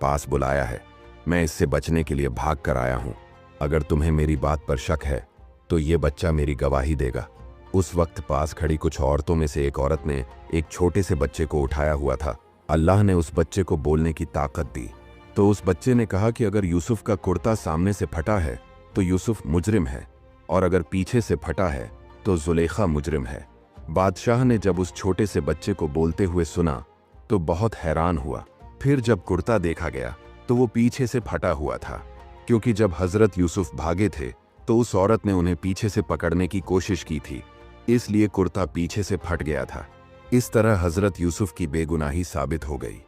पास बुलाया है। मैं इससे बचने के लिए भाग कर आया हूँ। अगर तुम्हें मेरी बात पर शक है तो ये बच्चा मेरी गवाही देगा। उस वक्त पास खड़ी कुछ औरतों में से एक औरत ने एक छोटे से बच्चे को उठाया हुआ था। अल्लाह ने उस बच्चे को बोलने की ताकत दी, तो उस बच्चे ने कहा कि अगर यूसुफ का कुर्ता सामने से फटा है तो यूसुफ मुजरिम है, और अगर पीछे से फटा है तो जुलेखा मुजरिम है। बादशाह ने जब उस छोटे से बच्चे को बोलते हुए सुना तो बहुत हैरान हुआ। फिर जब कुर्ता देखा गया तो वो पीछे से फटा हुआ था, क्योंकि जब हजरत यूसुफ भागे थे तो उस औरत ने उन्हें पीछे से पकड़ने की कोशिश की थी, इसलिए कुर्ता पीछे से फट गया था। इस तरह हजरत यूसुफ की बेगुनाही साबित हो गई।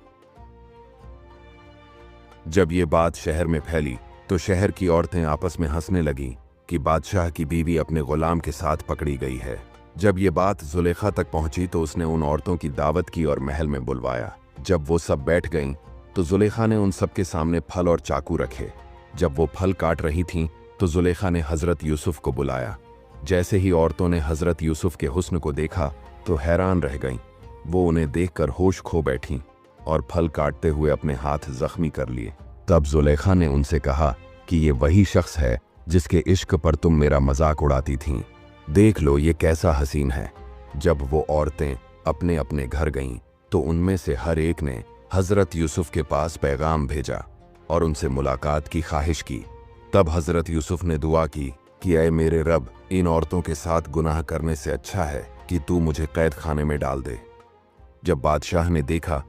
जब ये बात शहर में फैली तो शहर की औरतें आपस में हंसने लगीं कि बादशाह की बीवी अपने गुलाम के साथ पकड़ी गई है। जब ये बात जुलेखा तक पहुंची तो उसने उन औरतों की दावत की और महल में बुलवाया। जब वो सब बैठ गईं तो जुलेखा ने उन सब के सामने फल और चाकू रखे। जब वो फल काट रही थीं तो जुलेखा ने हजरत यूसुफ को बुलाया। जैसे ही औरतों ने हजरत यूसुफ के हुस्न को देखा तो हैरान रह गईं। वो उन्हें देखकर होश खो बैठीं और फल काटते हुए अपने हाथ जख्मी कर लिए। तब जुलेखा ने उनसे कहा कि ये वही शख्स है जिसके इश्क पर तुम मेरा मजाक उड़ाती थीं। देख लो ये कैसा हसीन है। जब वो औरतें अपने अपने घर गईं तो उनमें से हर एक ने हजरत यूसुफ के पास पैगाम भेजा और उनसे मुलाकात की ख्वाहिश की। तब हजरत यूसुफ ने दुआ की कि ऐ मेरे रब, इन औरतों के साथ गुनाह करने से अच्छा है कि तू मुझे कैद खाने में डाल दे। जब बादशाह ने देखा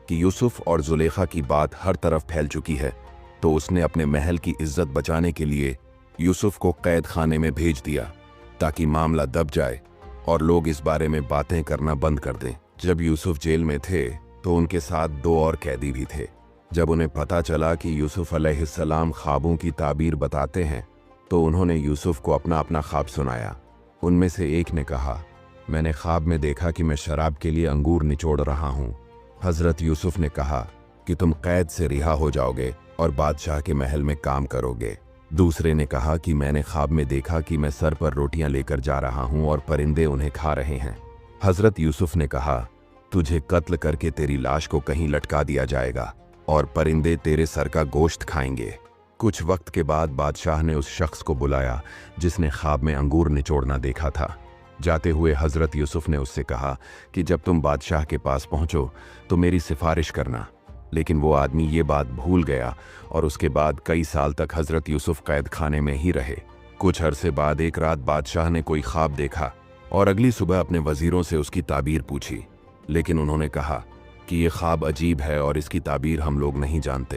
कि यूसुफ और जुलेखा की बात हर तरफ फैल चुकी है तो उसने अपने महल की इज्जत बचाने के लिए यूसुफ को कैद खाने में भेज दिया ताकि मामला दब जाए और लोग इस बारे में बातें करना बंद कर दें। जब यूसुफ जेल में थे तो उनके साथ 2 और कैदी भी थे। जब उन्हें पता चला कि यूसुफ अलैहिस्सलाम ख्वाबों की ताबीर बताते हैं तो उन्होंने यूसुफ को अपना अपना ख्वाब सुनाया। उनमें से एक ने कहा, मैंने ख्वाब में देखा कि मैं शराब के लिए अंगूर निचोड़ रहा हूँ। हजरत यूसुफ ने कहा कि तुम कैद से रिहा हो जाओगे और बादशाह के महल में काम करोगे। दूसरे ने कहा कि मैंने ख्वाब में देखा कि मैं सर पर रोटियां लेकर जा रहा हूं और परिंदे उन्हें खा रहे हैं। हजरत यूसुफ ने कहा, तुझे कत्ल करके तेरी लाश को कहीं लटका दिया जाएगा और परिंदे तेरे सर का गोश्त खाएंगे। कुछ वक्त के बाद बादशाह ने उस शख्स को बुलाया जिसने ख्वाब में अंगूर निचोड़ना देखा था। जाते हुए हजरत यूसुफ ने उससे कहा कि जब तुम बादशाह के पास पहुंचो तो मेरी सिफारिश करना। लेकिन वो आदमी ये बात भूल गया और उसके बाद कई साल तक हजरत यूसुफ कैद खाने में ही रहे। कुछ अरसे बाद एक रात बादशाह ने कोई ख्वाब देखा और अगली सुबह अपने वजीरों से उसकी ताबीर पूछी, लेकिन उन्होंने कहा कि ये ख्वाब अजीब है और इसकी ताबीर हम लोग नहीं जानते।